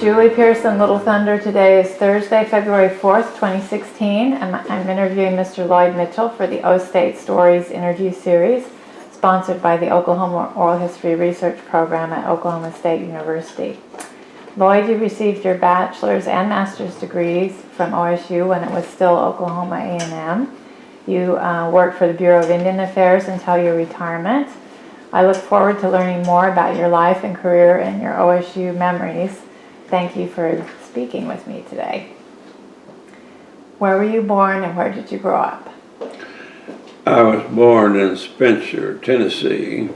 Julie Pearson, Little Thunder. Today is Thursday, February 4th, 2016, and I'm interviewing Mr. Lloyd Mitchell for the O State Stories interview series, sponsored by the Oklahoma Oral History Research Program at Oklahoma State University. Lloyd, you received your bachelor's and master's degrees from OSU when it was still Oklahoma A&M. You worked for the Bureau of Indian Affairs until your retirement. I look forward to learning more about your life and career and your OSU memories. Thank you for speaking with me today. Where were you born and where did you grow up? I was born in Spencer, Tennessee,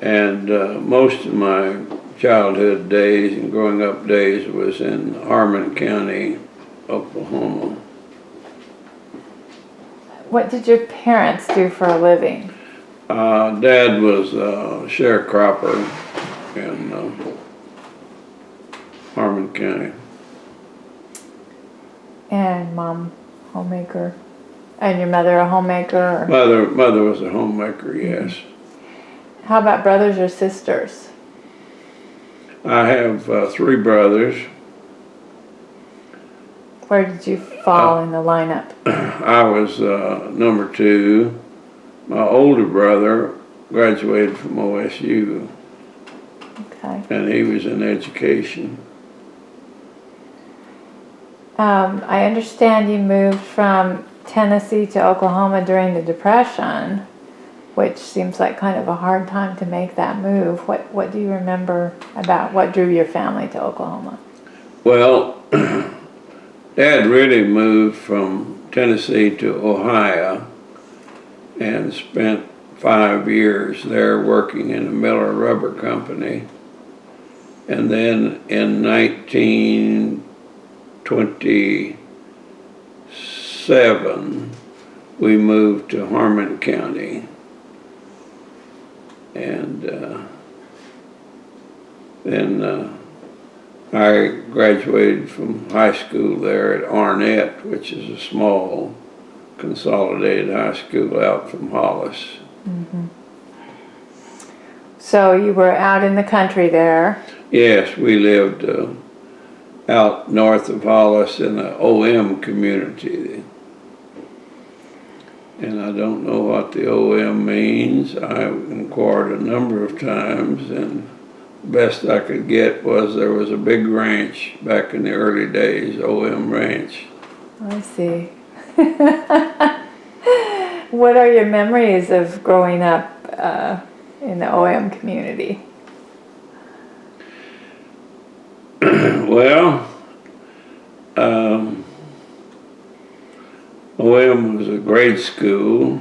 and most of my childhood days and growing up days was in Harmon County, Oklahoma. What did your parents do for a living? Dad was a sharecropper in Harmon County. And mom, homemaker. And your mother a homemaker? Or? Mother was a homemaker, yes. How about brothers or sisters? I have 3 brothers. Where did you fall in the lineup? I was number 2. My older brother graduated from OSU. Okay. And he was in education. I understand you moved from Tennessee to Oklahoma during the Depression, which seems like kind of a hard time to make that move. What do you remember about what drew your family to Oklahoma? Well, Dad really moved from Tennessee to Ohio and spent 5 years there working in a Miller Rubber Company. And then in 1927, we moved to Harmon County. And then I graduated from high school there at Arnett, which is a small consolidated high school out from Hollis. Mm-hmm. So you were out in the country there? Yes, we lived out north of Hollis in the OM community. And I don't know what the OM means. I inquired a number of times, and the best I could get was there was a big ranch back in the early days, OM Ranch. I see. What are your memories of growing up in the OM community? Well, OM was a great school,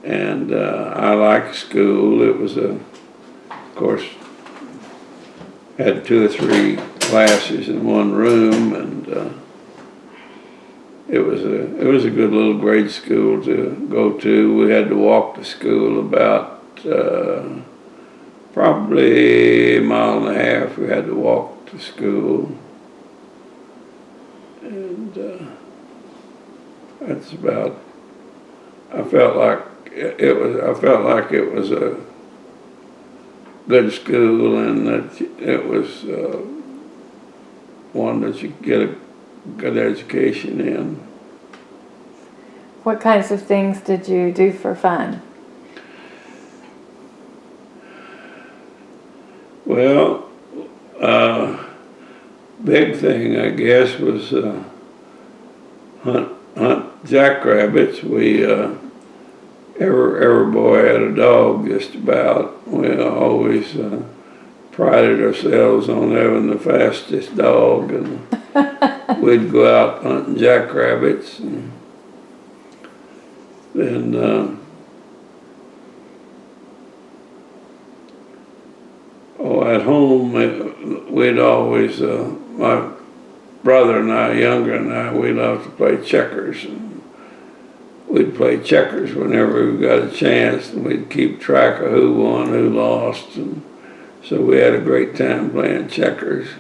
and I liked school. It was of course, had 2 or 3 classes in one room, and it was a good little grade school to go to. We had to walk to school about probably a mile and a half. We had to walk to school, and that's about. I felt like it was a good school, and that it was one that you could get a good education in. What kinds of things did you do for fun? Well, big thing I guess was hunt jackrabbits. We every boy had a dog just about. We always prided ourselves on having the fastest dog, and we'd go out hunting jackrabbits. And then at home we'd always, my brother and I, younger than I, we loved to play checkers. And we'd play checkers whenever we got a chance, and we'd keep track of who won, who lost, and so we had a great time playing checkers.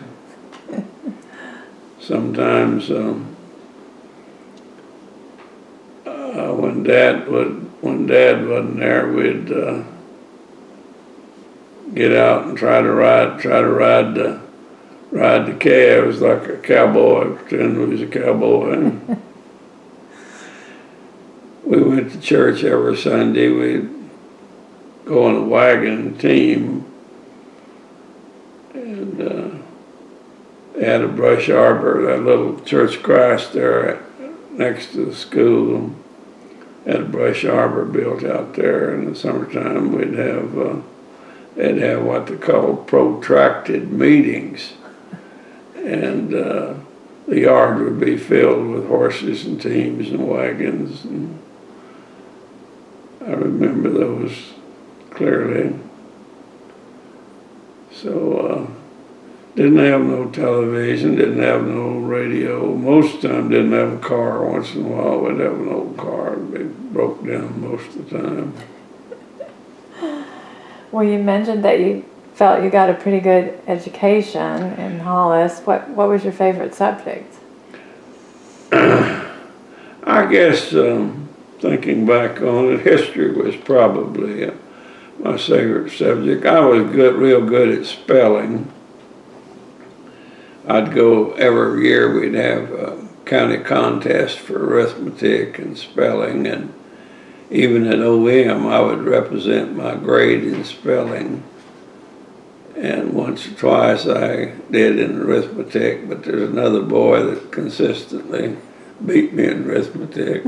Sometimes when Dad wasn't there, we'd get out and try to ride the calves like a cowboy, pretend we was a cowboy. And we went to church every Sunday. We'd go on a wagon team, and they had a brush arbor, that little Church of Christ there next to the school. Had a brush arbor built out there. In the summertime, we'd have they'd have what they call protracted meetings, and the yard would be filled with horses and teams and wagons. And I remember those clearly. So didn't have no television, didn't have no radio. Most of the time didn't have a car. Once in a while we'd have an old car. It broke down most of the time. Well, you mentioned that you felt you got a pretty good education in Hollis. What was your favorite subject? I guess thinking back on it, history was probably my favorite subject. I was real good at spelling. I'd go every year. We'd have a county contest for arithmetic and spelling, and even at OM, I would represent my grade in spelling. And once or twice I did in arithmetic, but there's another boy that consistently beat me in arithmetic.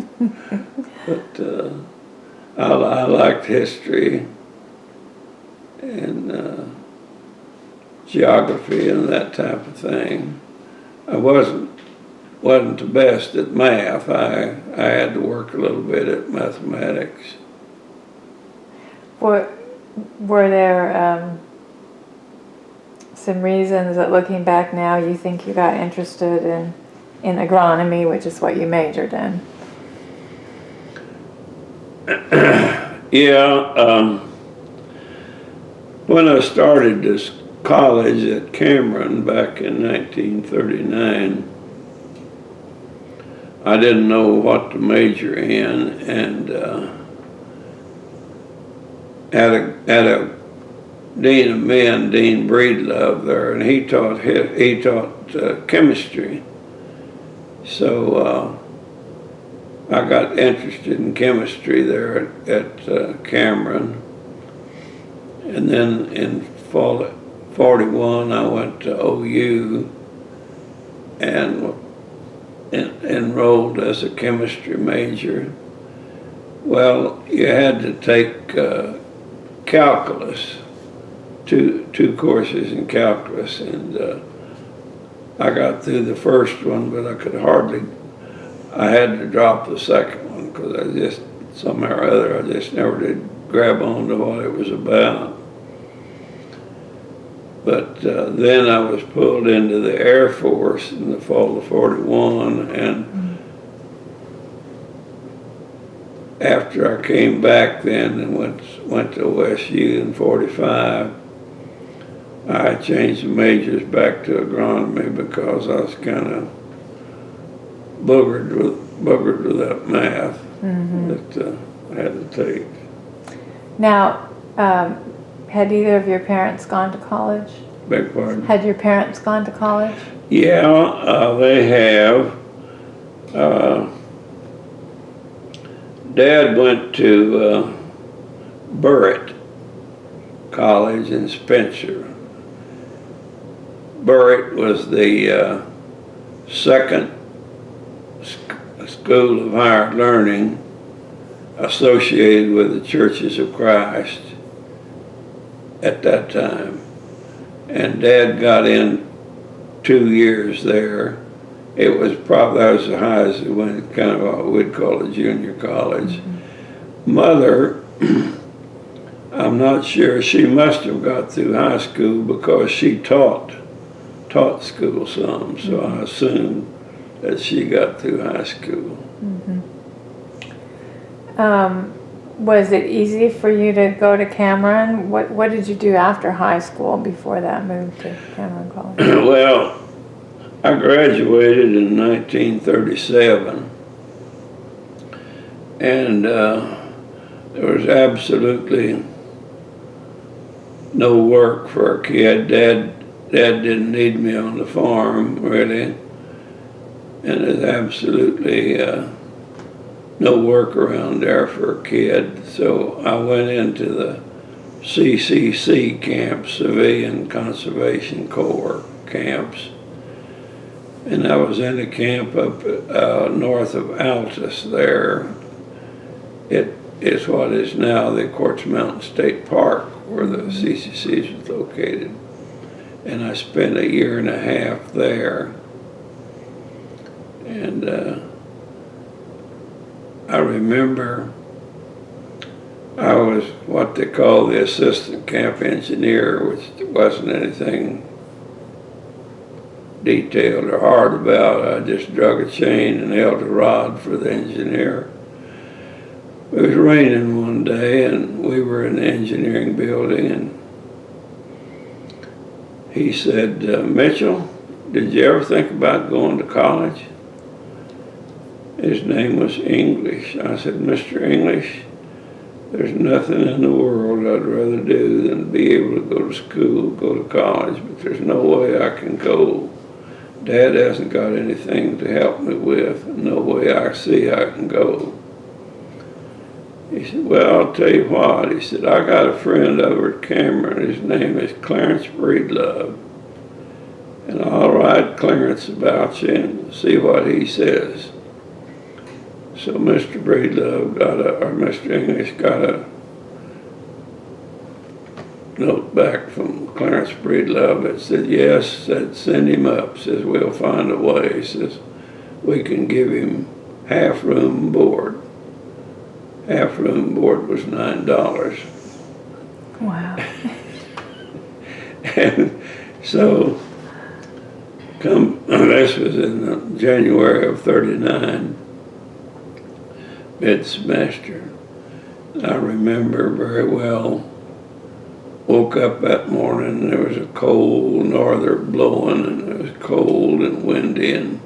But I liked history and geography and that type of thing. I wasn't the best at math. I had to work a little bit at mathematics. Were there some reasons that, looking back now, you think you got interested in agronomy, which is what you majored in? Yeah. When I started this college at Cameron back in 1939, I didn't know what to major in, and had a dean of men, Dean Breedlove, there, and he taught chemistry. So I got interested in chemistry there at Cameron, and then in fall 41 I went to OU and enrolled as a chemistry major. Well, you had to take calculus, two courses in calculus, and I got through the first one, but I had to drop the second one because somehow or other, I just never did grab on to what it was about. But then I was pulled into the Air Force in the fall of 41, and after I came back then and went to OSU in 45, I changed the majors back to agronomy because I was kind of buggered with that math that I had to take. Now, had either of your parents gone to college? Beg pardon? Had your parents gone to college? Yeah, they have. Dad went to Burritt College in Spencer. Burritt was the second school of higher learning associated with the Churches of Christ at that time. And Dad got in 2 years there. It was probably, that was the highest it went, kind of what we'd call a junior college. Mother, I'm not sure, she must have got through high school because she taught school some, so I assume that she got through high school. Was it easy for you to go to Cameron? What did you do after high school before that move to Cameron College? Well, I graduated in 1937, and there was absolutely no work for a kid. Dad didn't need me on the farm, really. And there's absolutely no work around there for a kid. So I went into the CCC camps, Civilian Conservation Corps camps. And I was in a camp up north of Altus there. It is what is now the Quartz Mountain State Park, where the CCC is located. And I spent a year and a half there. And I remember I was what they call the assistant camp engineer, which wasn't anything detailed or hard about. I just drug a chain and held a rod for the engineer. It was raining one day, and we were in the engineering building, and he said, Mitchell, did you ever think about going to college? His name was English. I said, Mr. English, there's nothing in the world I'd rather do than be able to go to school, go to college, but there's no way I can go. Dad hasn't got anything to help me with, and no way I see I can go. He said, well, I'll tell you what. He said, I got a friend over at Cameron. His name is Clarence Breedlove. And I'll write Clarence about you and see what he says. So Mr. Breedlove Mr. English got a note back from Clarence Breedlove that said, yes, said, send him up. Says, we'll find a way. Says, we can give him half room board. Half room board was $9. Wow. And so, this was in January of '39, mid-semester. I remember very well, woke up that morning, and there was a cold norther blowing, and it was cold and windy, and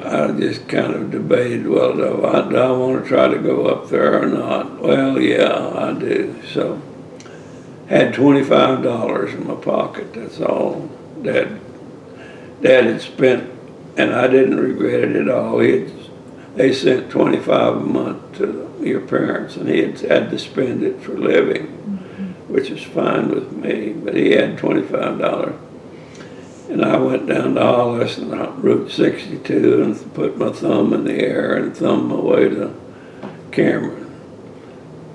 I just kind of debated, well, do I want to try to go up there or not? Well, yeah, I do. So, had $25 in my pocket. That's all Dad had spent, and I didn't regret it at all. They sent $25 a month to your parents, and he had to spend it for living, which was fine with me. But he had $25. And I went down to Hollis and Route 62 and put my thumb in the air and thumbed my way to Cameron.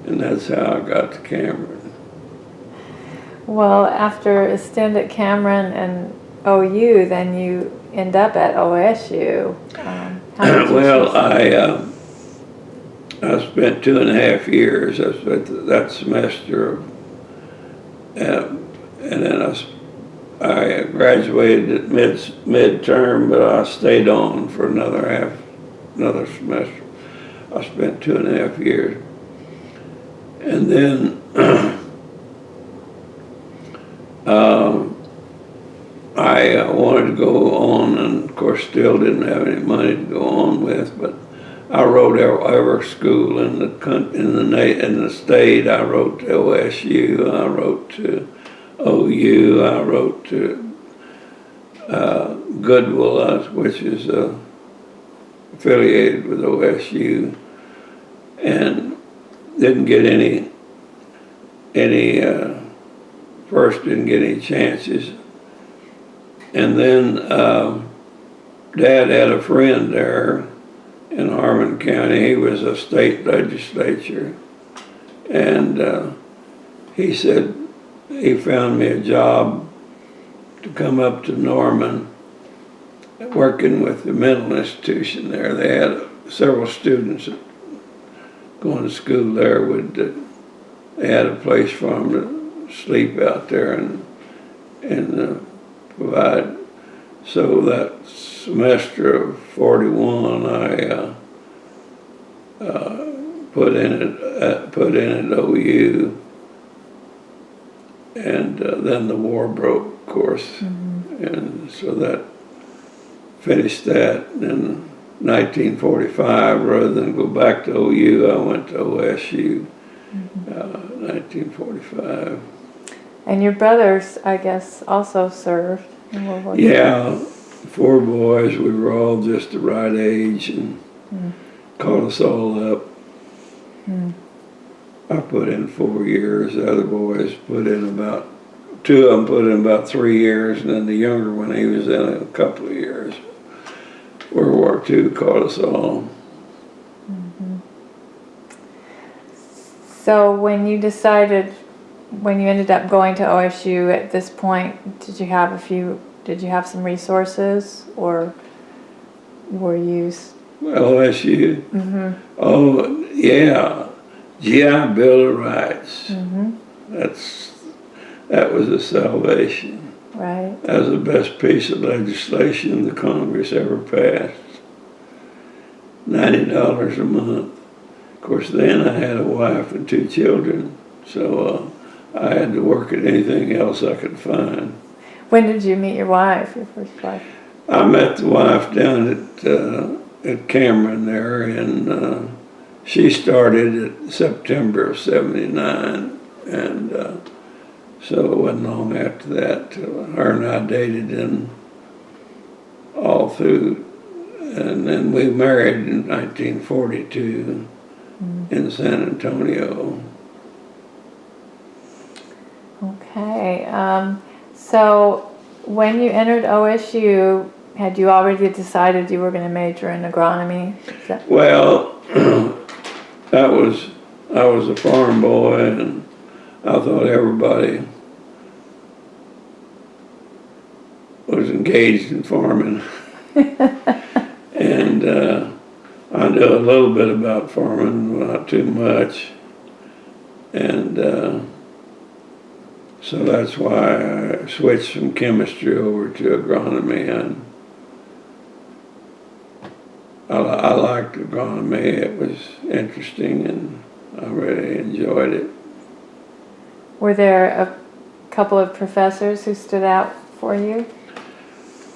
And that's how I got to Cameron. Well, after a stint at Cameron and OU, then you end up at OSU. Well, I spent 2.5 years. I spent that semester, and then I graduated at midterm, but I stayed on for another semester. I spent 2.5 years. And then I wanted to go on, and of course still didn't have any money to go on with, but I wrote every school in the state. I wrote to OSU, I wrote to OU, I wrote to Goodwill, which is affiliated with OSU, and didn't get first didn't get any chances. And then Dad had a friend there in Harmon County. He was a state legislature, and he said he found me a job to come up to Norman, working with the mental institution there. They had several students going to school there. They had a place for them to sleep out there and provide. So that semester of '41, I put in at OU, and then the war broke, of course, and so that finished that. In 1945, rather than go back to OU, I went to OSU. 1945. And your brothers, I guess, also served in World War II. Yeah, 4 boys. We were all just the right age and caught us all up. I put in 4 years. The other boys put in about, 2 of them put in about 3 years, and then the younger one, he was in a couple of years. World War II caught us all. So when you decided, when you ended up going to OSU at this point, did you have some resources, or were you? Well, OSU? Oh, yeah. GI Bill of Rights. That was a salvation. Right. That was the best piece of legislation the Congress ever passed. $90 a month. Of course, then I had a wife and 2 children, so I had to work at anything else I could find. When did you meet your wife, your first wife? I met the wife down at Cameron there, and she started at September of '79, and so it wasn't long after that till her and I dated in all through, and then we married in 1942 in San Antonio. Okay. So when you entered OSU, had you already decided you were going to major in agronomy? Well, I was a farm boy, and I thought everybody was engaged in farming. And I knew a little bit about farming, not too much. And so that's why I switched from chemistry over to agronomy. And I liked agronomy. It was interesting, and I really enjoyed it. Were there a couple of professors who stood out for you?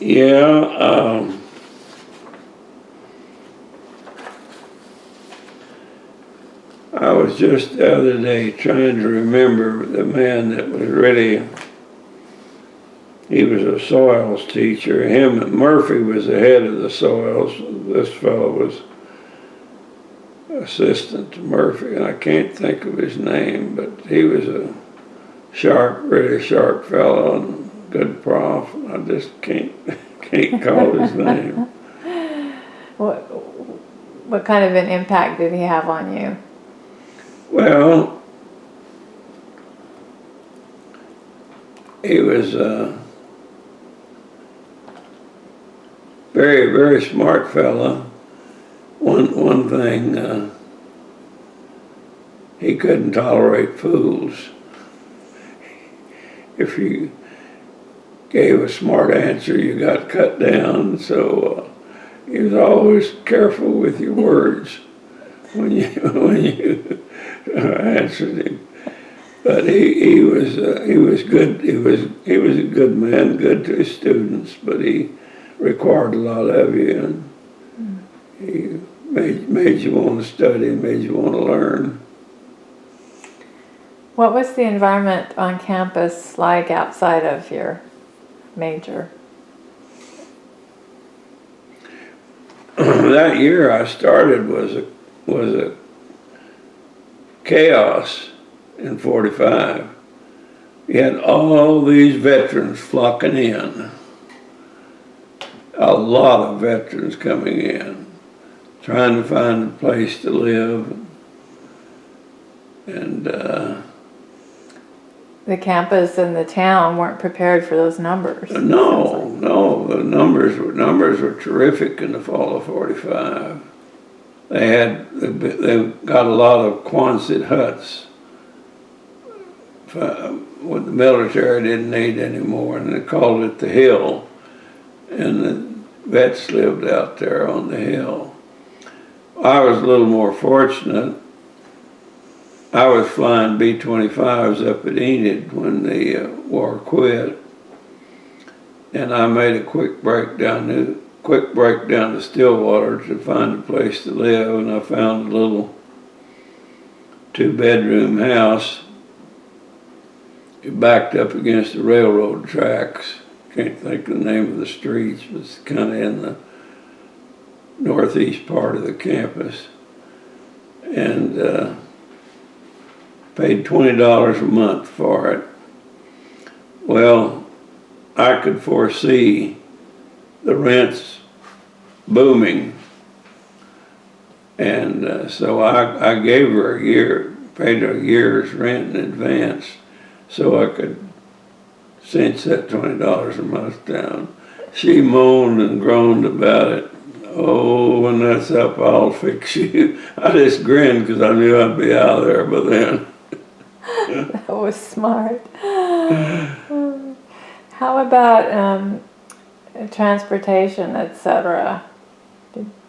Yeah. I was just the other day trying to remember the man that was really, he was a soils teacher. Murphy was the head of the soils. This fellow was assistant to Murphy, and I can't think of his name, but he was a sharp, really sharp fellow and good prof. I just can't call his name. What kind of an impact did he have on you? Well, he was a very, very smart fella. One thing, he couldn't tolerate fools. If you gave a smart answer, you got cut down. So he was always careful with your words when you answered him. But he was good. He was a good man, good to his students, but he required a lot of you, and he made you want to study, made you want to learn. What was the environment on campus like outside of your major? That year I started was a chaos in 45. You had all these veterans flocking in. A lot of veterans coming in, trying to find a place to live. And the campus and the town weren't prepared for those numbers. No, the numbers were terrific in the fall of 45. They got a lot of Quonset huts. What the military didn't need anymore, and they called it the Hill. And the vets lived out there on the hill. I was a little more fortunate. I was flying B-25s up at Enid when the war quit, and I made a quick break down to Stillwater to find a place to live, and I found a little 2-bedroom house backed up against the railroad tracks. Can't think of the name of the streets, but it's kind of in the northeast part of the campus. And paid $20 a month for it. Well, I could foresee the rents booming. And so I gave her paid her a year's rent in advance so I could cinch that $20 a month down. She moaned and groaned about it. Oh, when that's up, I'll fix you. I just grinned because I knew I'd be out of there by then. That was smart. How about transportation, etc.?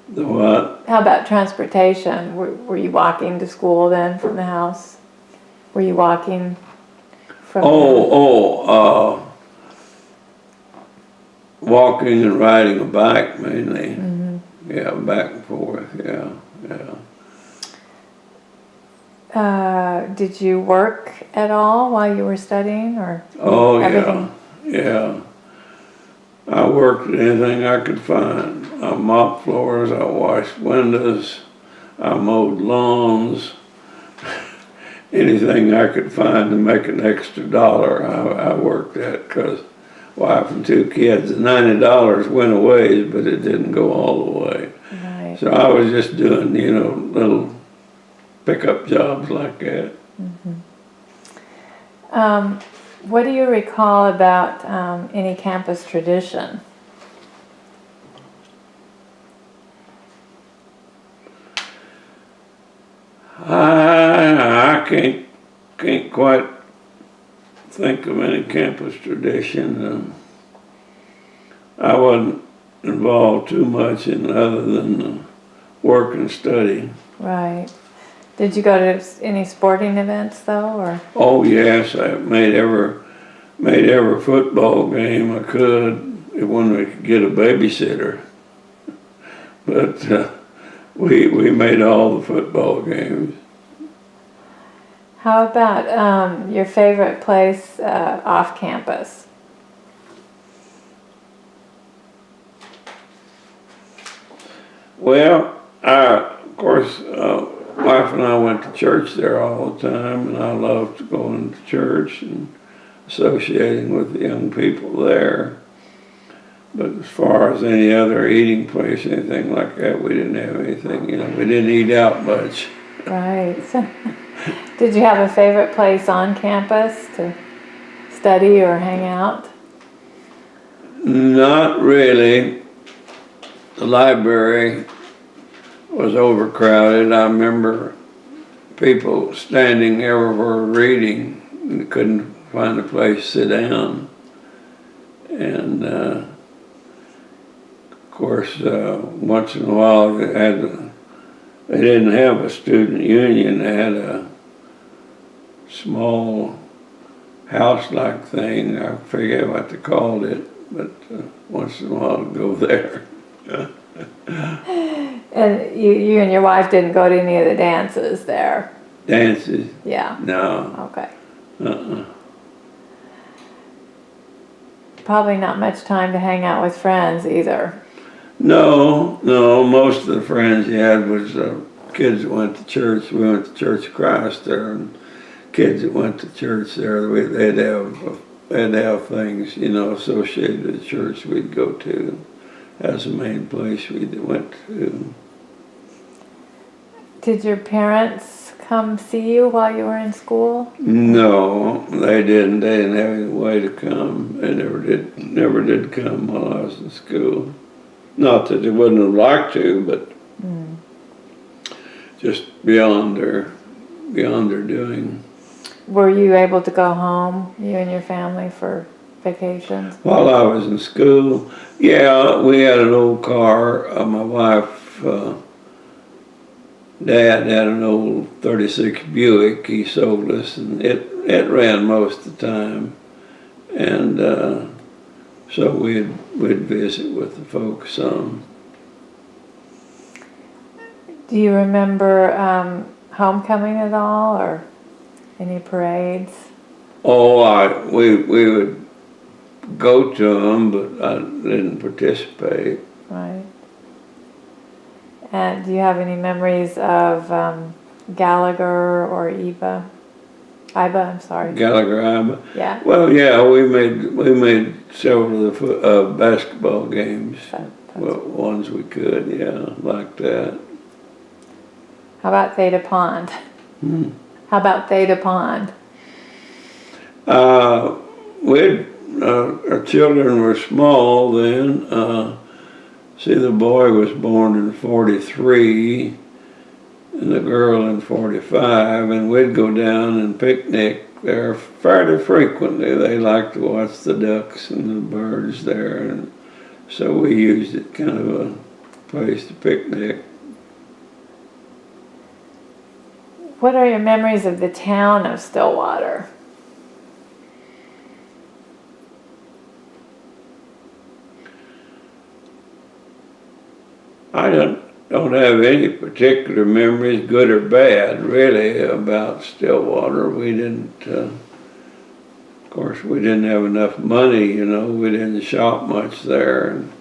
The what? How about transportation? Were you walking to school then from the house? Were you walking from walking and riding a bike mainly. Mm-hmm. Yeah, back and forth, yeah. Did you work at all while you were studying, or everything? Yeah. I worked at anything I could find. I mopped floors, I washed windows, I mowed lawns. Anything I could find to make an extra dollar, I worked at, because wife and 2 kids, the $90 went away, but it didn't go all the way. Right. So I was just doing, little pickup jobs like that. Mm-hmm. What do you recall about any campus tradition? I can't quite think of any campus tradition. I wasn't involved too much in other than work and study. Right. Did you go to any sporting events though, or? Oh yes, I made every football game I could when we could get a babysitter. But we made all the football games. How about your favorite place off campus? Well, of course, wife and I went to church there all the time, and I loved going to church and associating with the young people there. But as far as any other eating place, anything like that, we didn't have anything, we didn't eat out much. Right. Did you have a favorite place on campus to study or hang out? Not really. The library was overcrowded. I remember people standing everywhere reading and couldn't find a place to sit down. And of course, once in a while they didn't have a student union. They had a small house-like thing. I forget what they called it, but once in a while I'd go there. And you and your wife didn't go to any of the dances there? Dances? Yeah. No. Okay. Uh-uh. Probably not much time to hang out with friends either. No, most of the friends you had was kids that went to church. We went to Church of Christ there, and kids that went to church there, they'd have things, associated with the church we'd go to. That's the main place we went to. Did your parents come see you while you were in school? No, they didn't. They didn't have any way to come. They never did come while I was in school. Not that they wouldn't have liked to, but just beyond their doing. Were you able to go home, you and your family, for vacations? While I was in school, yeah, we had an old car. My wife, Dad had an old 36 Buick he sold us, and it ran most of the time. And so we'd visit with the folks some. Do you remember homecoming at all, or any parades? We would go to them, but I didn't participate. Right. And do you have any memories of Gallagher or Iba, I'm sorry. Gallagher, Iba. Yeah. Well, yeah, we made several of the basketball games. Well, ones we could, yeah, like that. How about Theta Pond? How about Theta Pond? Our children were small then. See, the boy was born in 43 and the girl in 45, and we'd go down and picnic there fairly frequently. They liked to watch the ducks and the birds there, and so we used it kind of a place to picnic. What are your memories of the town of Stillwater? I don't have any particular memories, good or bad, really, about Stillwater. We didn't, of course, we didn't have enough money, you know. We didn't shop much there. And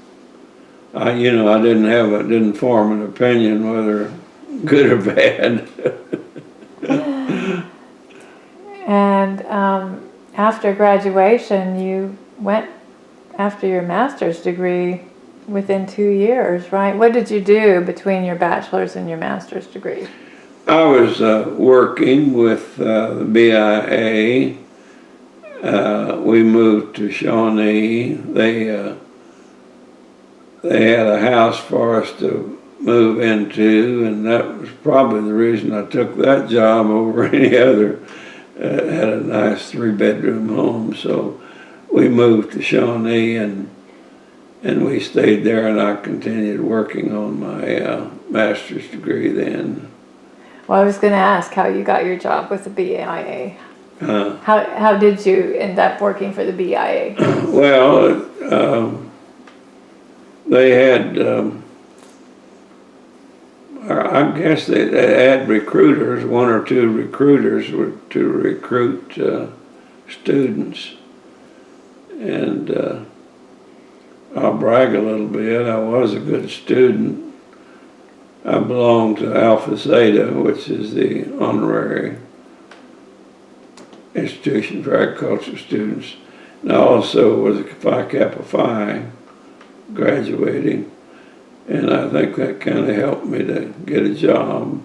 I didn't form an opinion whether good or bad. And after graduation, you went after your master's degree within 2 years, right? What did you do between your bachelor's and your master's degree? I was working with the BIA. We moved to Shawnee. They had a house for us to move into, and that was probably the reason I took that job over any other. Had a nice 3-bedroom home, so we moved to Shawnee, and we stayed there, and I continued working on my master's degree then. Well, I was going to ask how you got your job with the BIA. How did you end up working for the BIA? Well, they had, I guess they had recruiters, 1 or 2 recruiters were to recruit students. And I'll brag a little bit, I was a good student. I belonged to Alpha Zeta, which is the honorary institution for agricultural students. And I also was a Phi Kappa Phi graduating, and I think that kind of helped me to get a job.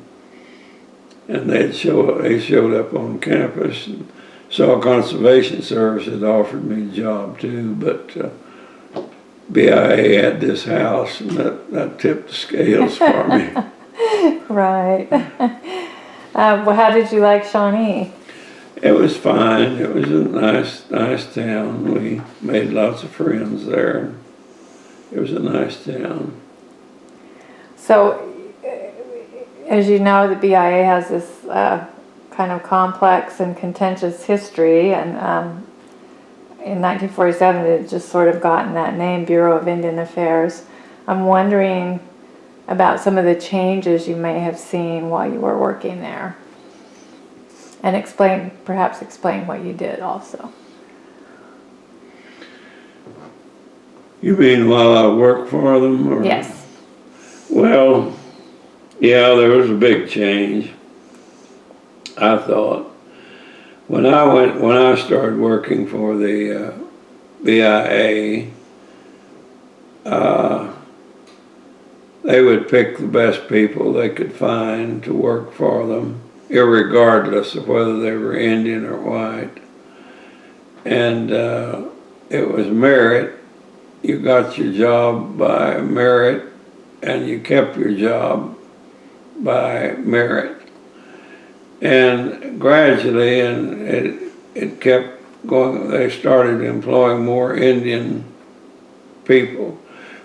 And they showed up on campus, and Soil Conservation Service had offered me a job too, but BIA had this house, and that tipped the scales for me. Right. Well, how did you like Shawnee? It was fine. It was a nice town. We made lots of friends there. It was a nice town. So, as you know, the BIA has this kind of complex and contentious history, and in 1947 it had just sort of gotten that name, Bureau of Indian Affairs. I'm wondering about some of the changes you may have seen while you were working there, and perhaps explain what you did also. You mean while I worked for them? Or? Yes. Well, yeah, there was a big change, I thought. When I started working for the BIA, they would pick the best people they could find to work for them, irregardless of whether they were Indian or white. And it was merit. You got your job by merit, and you kept your job by merit. And gradually, and it kept going, they started employing more Indian people,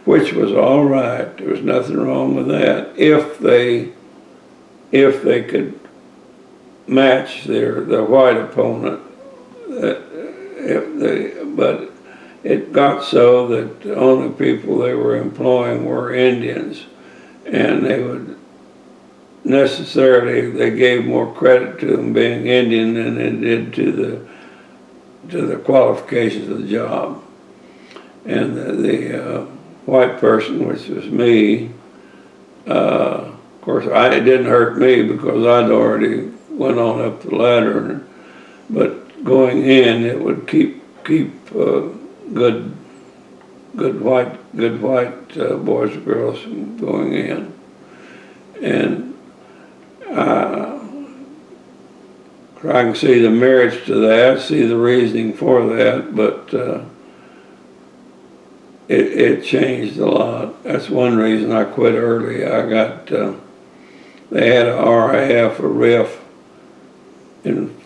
which was all right. There was nothing wrong with that if they could match their white opponent. But it got so that the only people they were employing were Indians, and they gave more credit to them being Indian than they did to to the qualifications of the job. And the white person, which was me, of course, it didn't hurt me because I'd already went on up the ladder. But going in, it would keep good white boys and girls from going in. And I can see the merits to that, see the reasoning for that, but it changed a lot. That's one reason I quit early. I got, they had a RIF, a RIF in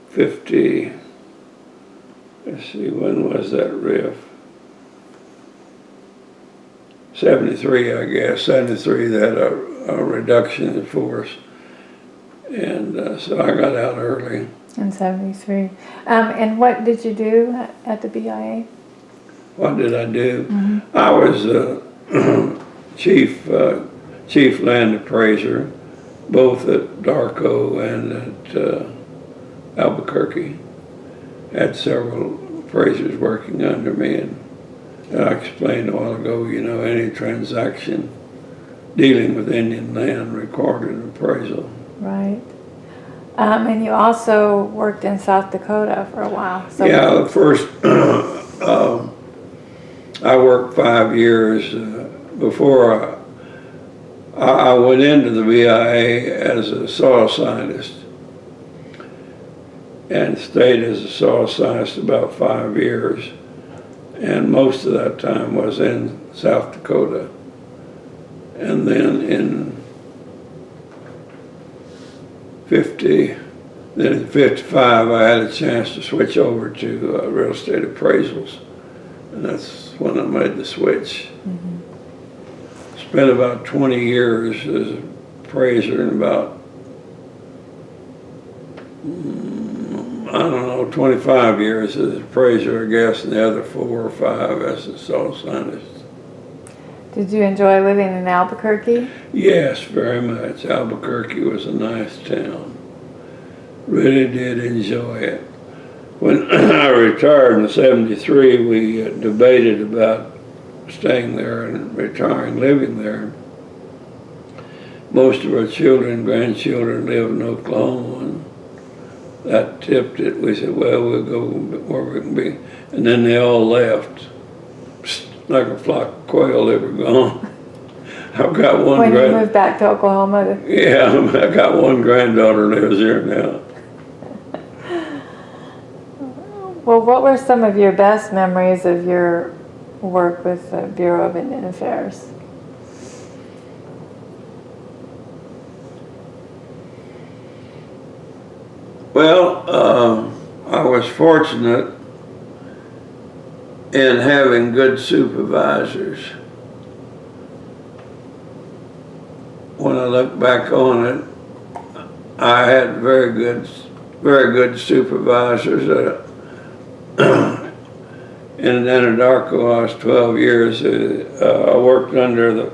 50, let's see, when was that RIF? 73, I guess. 73, they had a reduction in force. And so I got out early. In 73. And what did you do at the BIA? What did I do? Mm-hmm. I was chief land appraiser, both at Darko and at Albuquerque. Had several appraisers working under me, and I explained a while ago, you know, any transaction dealing with Indian land required an appraisal. Right. And you also worked in South Dakota for a while. So yeah, first I worked 5 years before I went into the BIA as a soil scientist and stayed as a soil scientist about 5 years. And most of that time was in South Dakota. And then in 55, I had a chance to switch over to real estate appraisals. And that's when I made the switch. Mm-hmm. Spent about 20 years as an appraiser and about, I don't know, 25 years as an appraiser, I guess, and the other 4 or 5 as a soil scientist. Did you enjoy living in Albuquerque? Yes, very much. Albuquerque was a nice town. Really did enjoy it. When I retired in '73, we debated about staying there and retiring, living there. Most of our children, grandchildren live in Oklahoma, and that tipped it. We said, well, we'll go where we can be. And then they all left. Like a flock of quail, they were gone. I've got one. When you moved back to Oklahoma? Yeah, I've got one granddaughter lives here now. Well, what were some of your best memories of your work with the Bureau of Indian Affairs? Well, I was fortunate in having good supervisors. When I look back on it, I had very good supervisors. In Anadarko, I was 12 years. I worked under the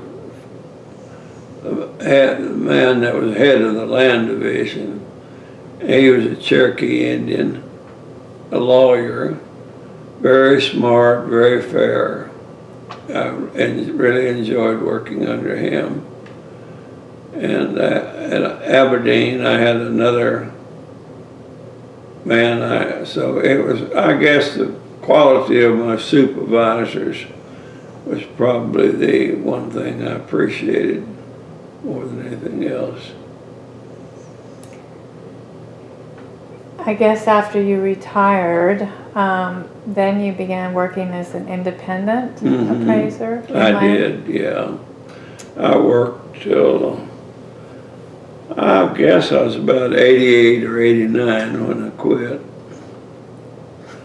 man that was head of the land division. He was a Cherokee Indian, a lawyer, very smart, very fair, and really enjoyed working under him. And at Aberdeen, I had another man. So it was, I guess, the quality of my supervisors was probably the one thing I appreciated more than anything else. I guess after you retired, then you began working as an independent appraiser? I did, yeah. I worked till, I guess I was about 88 or 89 when I quit.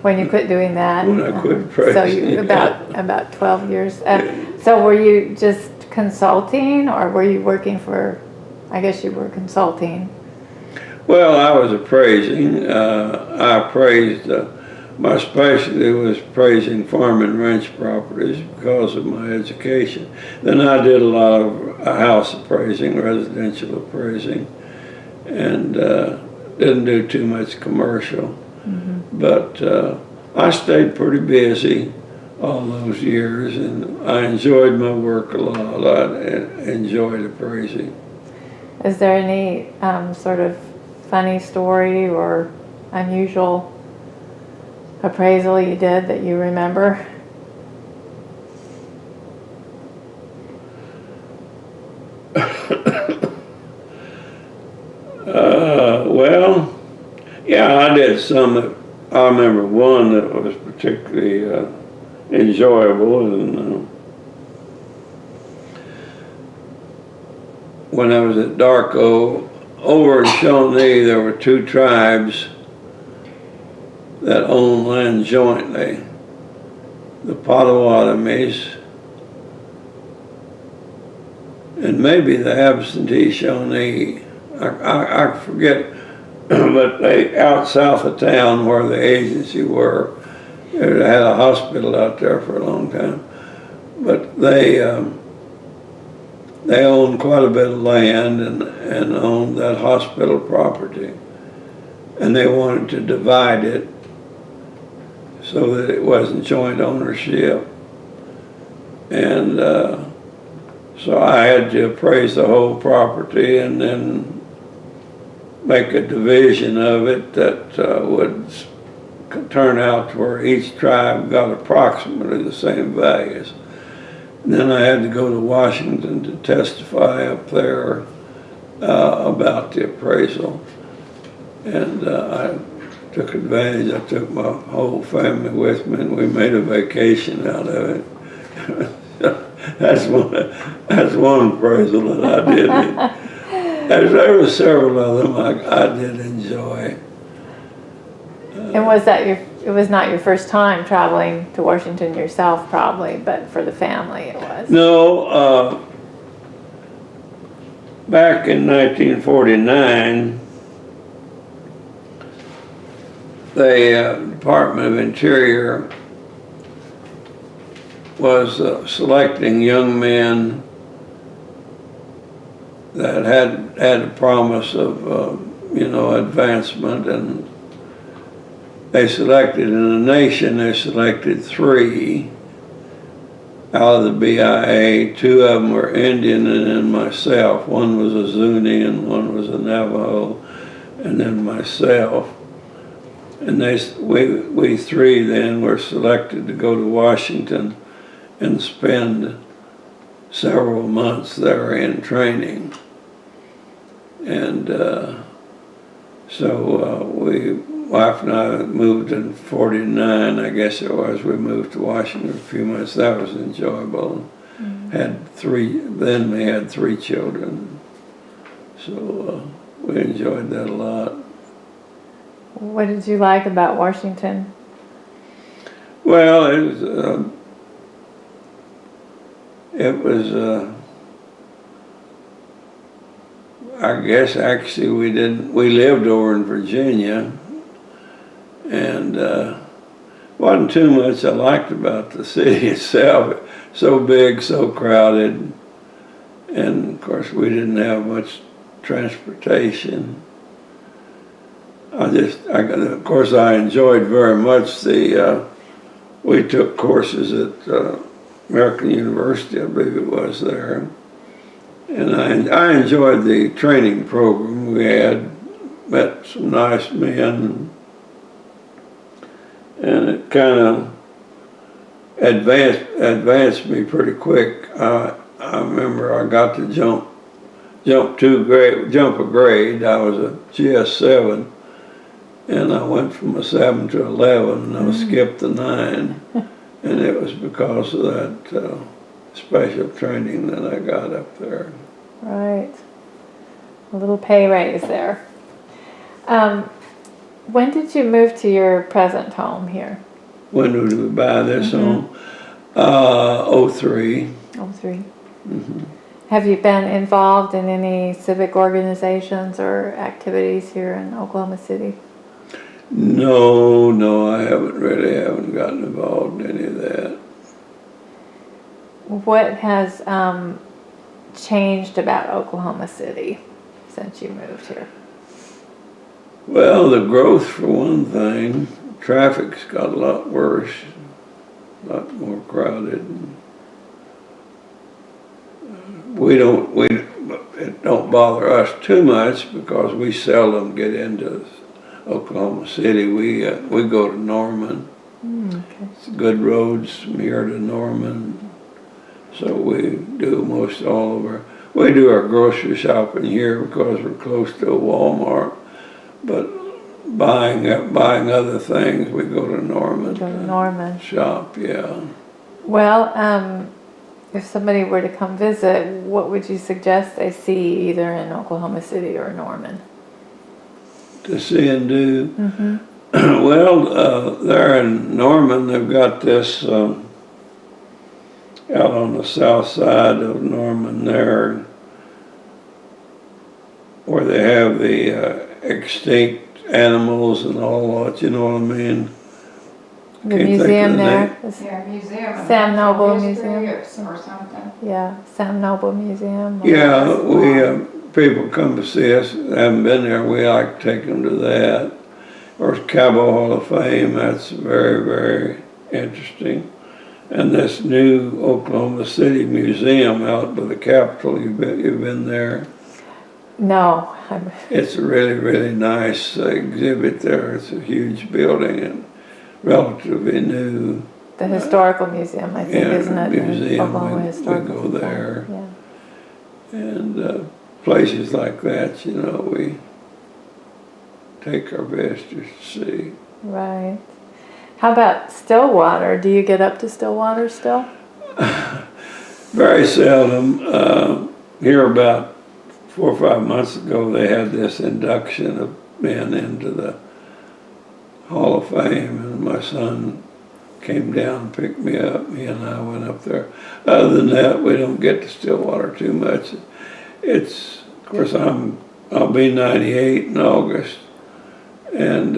When you quit doing that? When I quit appraising. So you, about 12 years. So were you just consulting, or were you working for, I guess you were consulting? Well, I was appraising. I appraised, my specialty was appraising farm and ranch properties because of my education. Then I did a lot of house appraising, residential appraising, and didn't do too much commercial. But I stayed pretty busy all those years, and I enjoyed my work a lot. I enjoyed appraising. Is there any sort of funny story or unusual appraisal you did that you remember? Well, yeah, I did some that, I remember one that was particularly enjoyable, and when I was at Darko, over in Shawnee, there were two tribes that owned land jointly. The Potawatomis and maybe the absentee Shawnee. I forget, but they out south of town where the agency were, they had a hospital out there for a long time. But they owned quite a bit of land and owned that hospital property, and they wanted to divide it so that it wasn't joint ownership. And so I had to appraise the whole property and then make a division of it that would turn out to where each tribe got approximately the same values. And then I had to go to Washington to testify up there about the appraisal. And I took advantage. I took my whole family with me, and we made a vacation out of it. That's one appraisal that I did. There were several of them I did enjoy. And was that it was not your first time traveling to Washington yourself, probably, but for the family it was? No, back in 1949, the Department of Interior was selecting young men that had a promise of, advancement, and they selected, in the nation, they selected 3 out of the BIA. 2 of them were Indian, and then myself. One was a Zuni and one was a Navajo, and then myself. And we 3 then were selected to go to Washington and spend several months there in training. And so wife and I moved in 49, I guess it was. We moved to Washington for a few months. That was enjoyable. Then we had 3 children. So we enjoyed that a lot. What did you like about Washington? Well, I guess actually we lived over in Virginia, and wasn't too much I liked about the city itself. So big, so crowded, and of course we didn't have much transportation. Of course I enjoyed very much we took courses at American University, I believe it was there. And I enjoyed the training program we had, met some nice men, and it kind of advanced me pretty quick. I remember I got to jump a grade. I was a GS7, and I went from a 7 to 11, and I skipped the 9, and it was because of that special training that I got up there. Right. A little pay raise there. When did you move to your present home here? When did we buy this home? 03. 03. Have you been involved in any civic organizations or activities here in Oklahoma City? No, I haven't gotten involved in any of that. What has changed about Oklahoma City since you moved here? Well, the growth for one thing, traffic's got a lot worse, a lot more crowded. It don't bother us too much because we seldom get into Oklahoma City. We go to Norman. Okay. It's good roads from here to Norman. So we do most all of we do our grocery shopping here because we're close to a Walmart. But buying other things, we go to Norman. Go to Norman. Shop, yeah. Well, if somebody were to come visit, what would you suggest they see either in Oklahoma City or Norman? To see and do? Mm-hmm. Well, there in Norman, they've got this out on the south side of Norman there, where they have the extinct animals and all that, you know what I mean? The Can't think museum of the there? name. Yeah, museum. and Sam natural Noble history Museum. Or something. Yeah, Sam Noble Museum. Yeah, we people come to see us, haven't been there, we like to take them to that. Or Cowboy Hall of Fame, that's very, very interesting. And this new Oklahoma City Museum out by the Capitol, you've been there? No. It's a really, really nice exhibit there. It's a huge building and relatively new. The Historical Museum, I think, Yeah, isn't it? The museum, Oklahoma we Historical go Society. there. Yeah. And places like that, you know, we take our visitors to see. Right. How about Stillwater? Do you get up to Stillwater still? Very seldom. Here about 4 or 5 months ago, they had this induction of men into the Hall of Fame, and my son came down and picked me up. Me and I went up there. Other than that, we don't get to Stillwater too much. It's, of course, I'll be 98 in August, and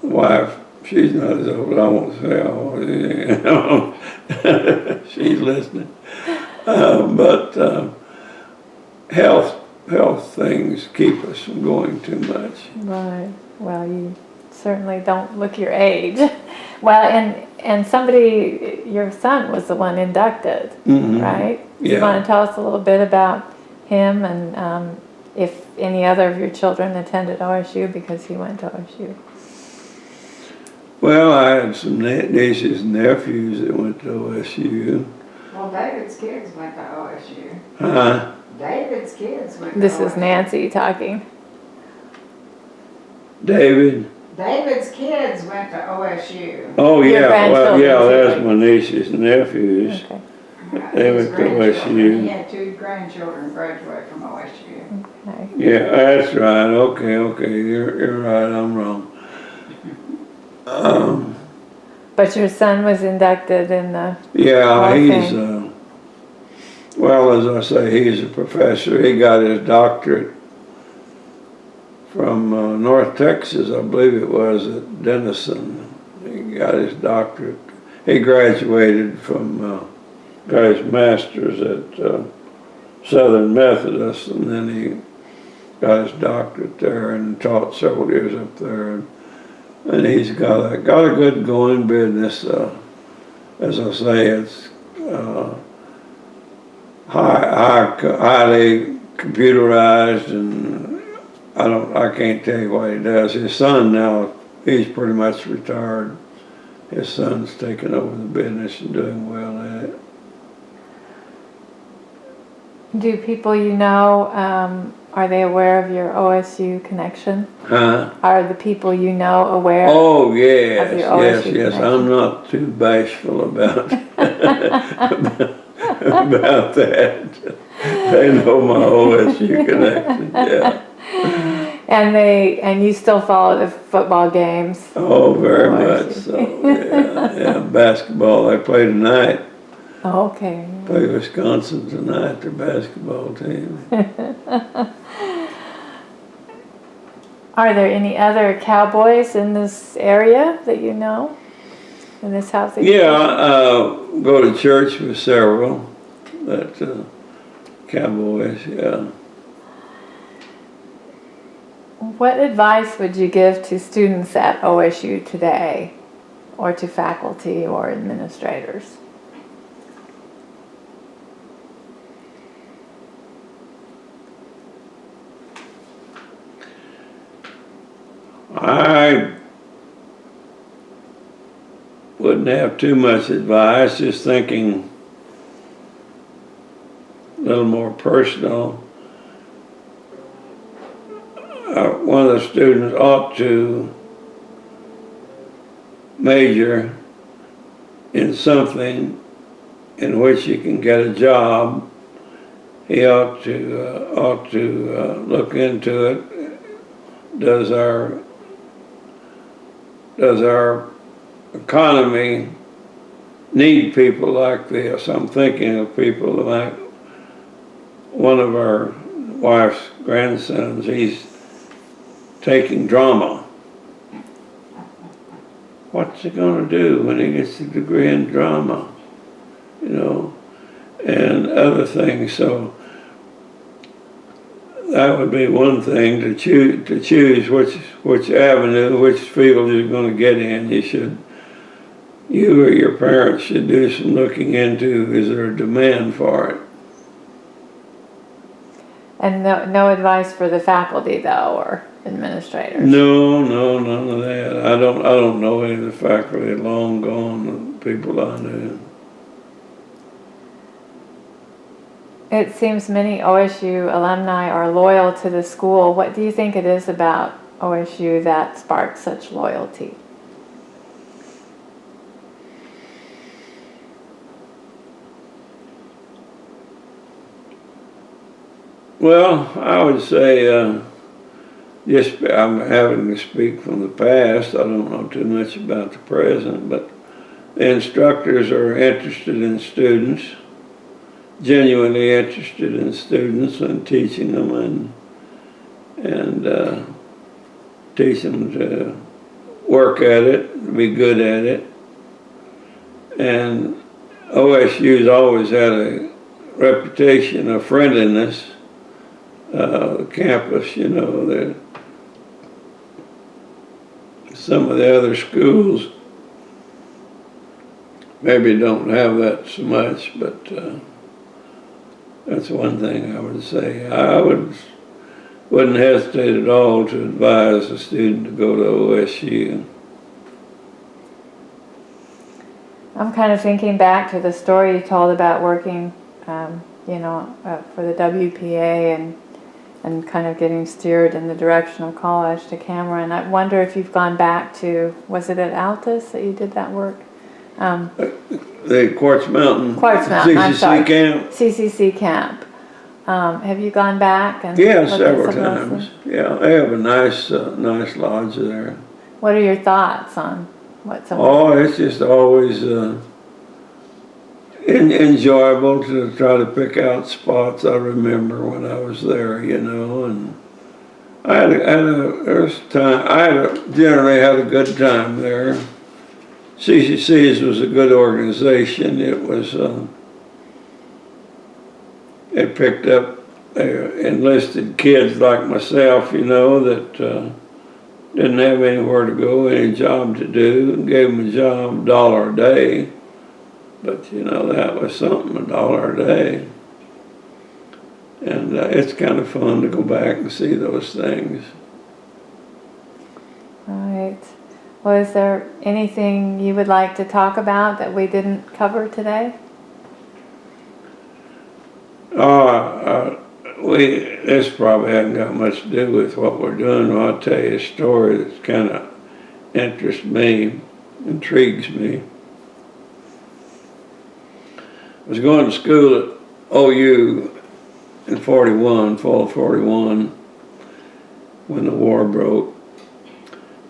wife, she's not as old. I won't say how old. She's listening. But health things keep us from going too much. Right. Well, you certainly don't look your age. Well, and somebody, your son was the one inducted, Mm-hmm. right? Do Yeah. you want to tell us a little bit about him and if any other of your children attended OSU because he went to OSU? Well, I had some nieces and nephews that went to OSU. Well, David's kids went to OSU. Huh? David's kids went to This is OSU. Nancy talking. David? David's kids went to OSU. Oh, Your yeah. Well, yeah, grandchildren, that's my nieces and nephews. Okay. They His went to grandchildren. OSU. He had 2 grandchildren graduate from OSU. Okay. Yeah, that's right. Okay. You're right. I'm wrong. But your son was inducted in the Yeah, Okay. he's, well, as I say, he's a professor. He got his doctorate from North Texas, I believe it was, at Denison. He got his doctorate. He graduated from, got his master's at Southern Methodist, and then he got his doctorate there and taught several years up there. And he's got a good going business. As I say, it's highly computerized, and I can't tell you what he does. His son now, he's pretty much retired. His son's taken over the business and doing well at it. Do people you know, are they aware of your OSU connection? Huh? Are the people you know aware? Oh, yes, Of your OSU yes. connection. I'm not too bashful about about that. They know my OSU connection, yeah. And you still follow the football games? Oh, very OSU. much so, yeah. Basketball, they play tonight. Oh, okay. Play Wisconsin tonight, their basketball team. Are there any other cowboys in this area that you know? In this house? Yeah, go to church with several, that cowboys, yeah. What advice would you give to students at OSU today, or to faculty or administrators? I wouldn't have too much advice, just thinking a little more personal. One of the students ought to major in something in which you can get a job. He ought to look into it. Does our economy need people like this? I'm thinking of people like one of our wife's grandsons. He's taking drama. What's he going to do when he gets a degree in drama? You know, and other things. So that would be one thing, to choose which avenue, which field you're going to get in. You or your parents should do some looking into, is there a demand for it? And no advice for the faculty, though, or administrators? No, none of that. I don't know any of the faculty, long gone, the people I knew. It seems many OSU alumni are loyal to the school. What do you think it is about OSU that sparks such loyalty? Well, I would say, I'm having to speak from the past. I don't know too much about the present, but the instructors are interested in students, genuinely interested in students, and teaching them and teach them to work at it, be good at it. And OSU's always had a reputation of friendliness. The campus, you know, some of the other schools maybe don't have that so much, but that's one thing I would say. I wouldn't hesitate at all to advise a student to go to OSU. I'm kind of thinking back to the story you told about working, for the WPA and kind of getting steered in the direction of college to Cameron. I wonder if you've gone back to, was it at Altus that you did that work? The Quartz Mountain I'm sorry. CCC camp. CCC camp. Have you gone back? And Yeah, several times. Yeah, they have a nice lodge there. What are your thoughts on what some? Oh, it's just always enjoyable to try to pick out spots. I remember when I was there, you know, and I generally had a good time there. CCC's was a good organization. It was, it picked up enlisted kids like myself, you know, that didn't have anywhere to go, any job to do, and gave them a job, $1 a day. But, you know, that was something, $1 a day. And it's kind of fun to go back and see those things. Right. Well, is there anything you would like to talk about that we didn't cover today? This probably hasn't got much to do with what we're doing. I'll tell you a story that's kind of interests me, intrigues me. I was going to school at OU in fall of 41, when the war broke.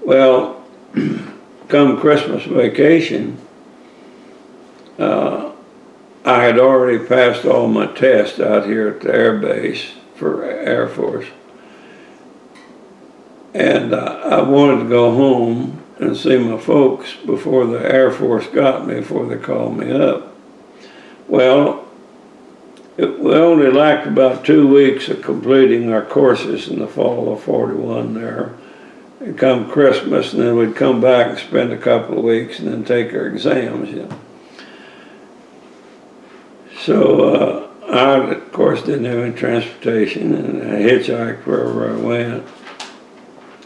Well, come Christmas vacation, I had already passed all my tests out here at the Air Base for Air Force. And I wanted to go home and see my folks before the Air Force got me, before they called me up. Well, We only lacked about 2 weeks of completing our courses in the fall of '41 there. It'd come Christmas, and then we'd come back and spend a couple of weeks and then take our exams, you know. So I, of course, didn't have any transportation, and I hitchhiked wherever I went.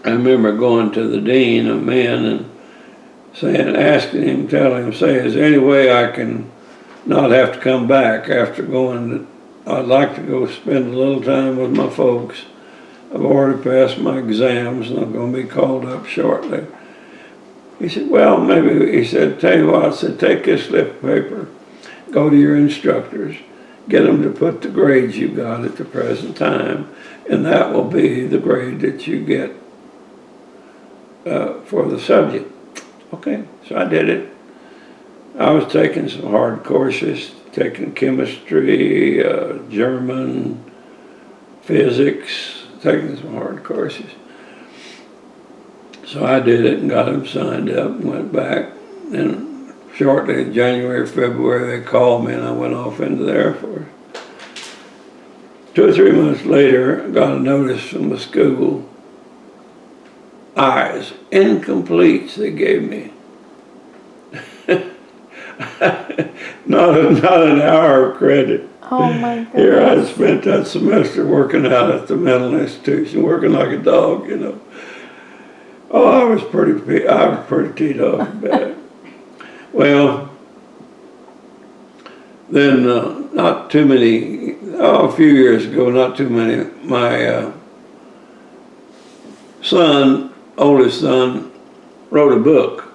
I remember going to the dean of men and asking him, telling him, say, is there any way I can not have to come back after going? I'd like to go spend a little time with my folks. I've already passed my exams and I'm going to be called up shortly. He said, well, maybe, he said, tell you what, I said, take this slip of paper, go to your instructors, get them to put the grades you got at the present time, and that will be the grade that you get for the subject. Okay, so I did it. I was taking some hard courses, taking chemistry, German, physics, taking some hard courses. So I did it and got them signed up and went back. And shortly in January, February, they called me and I went off into the Air Force. 2 or 3 months later, I got a notice from the school. Eyes, incompletes they gave me. not an hour of credit. Oh my goodness. Here I spent that semester working out at the mental institution, working like a dog, you know. Oh, I was pretty teed off about it. Well, then not too many, a few years ago, not too many, my oldest son, wrote a book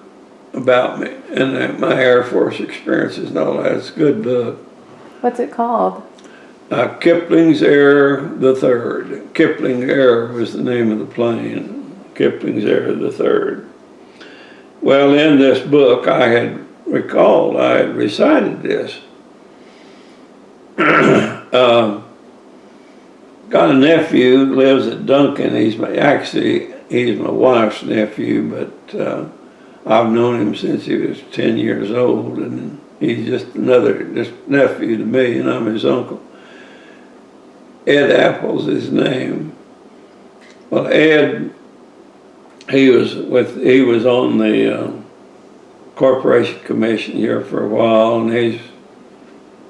about me and my Air Force experiences and all that. It's a good book. What's it called? Kipling's Air the Third. Kipling Air was the name of the plane. Kipling's Air the Third. Well, in this book, I had recited this. Got a nephew, lives at Duncan. He's my wife's nephew, but I've known him since he was 10 years old, and he's just nephew to me, and I'm his uncle. Ed Apple's his name. Well, Ed, he was on the Corporation Commission here for a while, and he's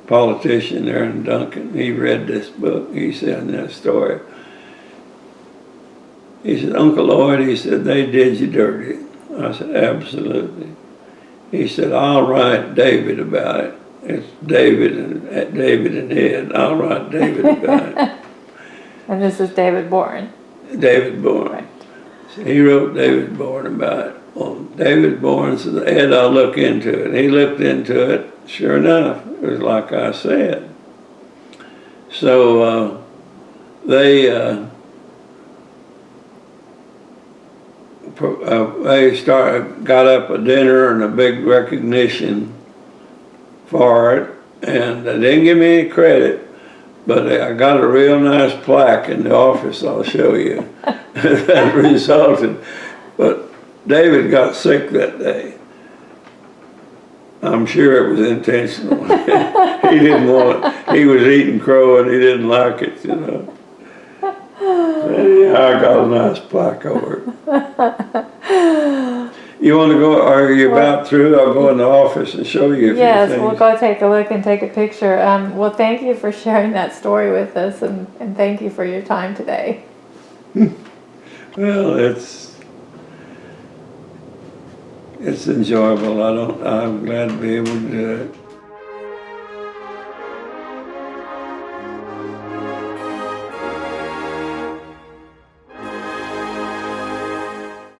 a politician there in Duncan. He read this book. He said in that story, he said, Uncle Lloyd, he said, they did you dirty. I said, absolutely. He said, I'll write David about it. It's David and Ed. I'll write David about it. And this is David Bourne. David Bourne. Right. So he wrote David Bourne about it. Well, David Bourne said, Ed, I'll look into it. He looked into it. Sure enough, it was like I said. So they got up a dinner and a big recognition for it, and they didn't give me any credit, but I got a real nice plaque in the office I'll show you that resulted. But David got sick that day. I'm sure it was intentional. He didn't want it. He was eating crow and he didn't like it, you know. Yeah, I got a nice plaque over it. You want to go, are you about through? I'll go in the office and show you a few things. Yes, we'll go take a look and take a picture. Well, thank you for sharing that story with us, and thank you for your time today. Well, it's enjoyable. I'm glad to be able to do it.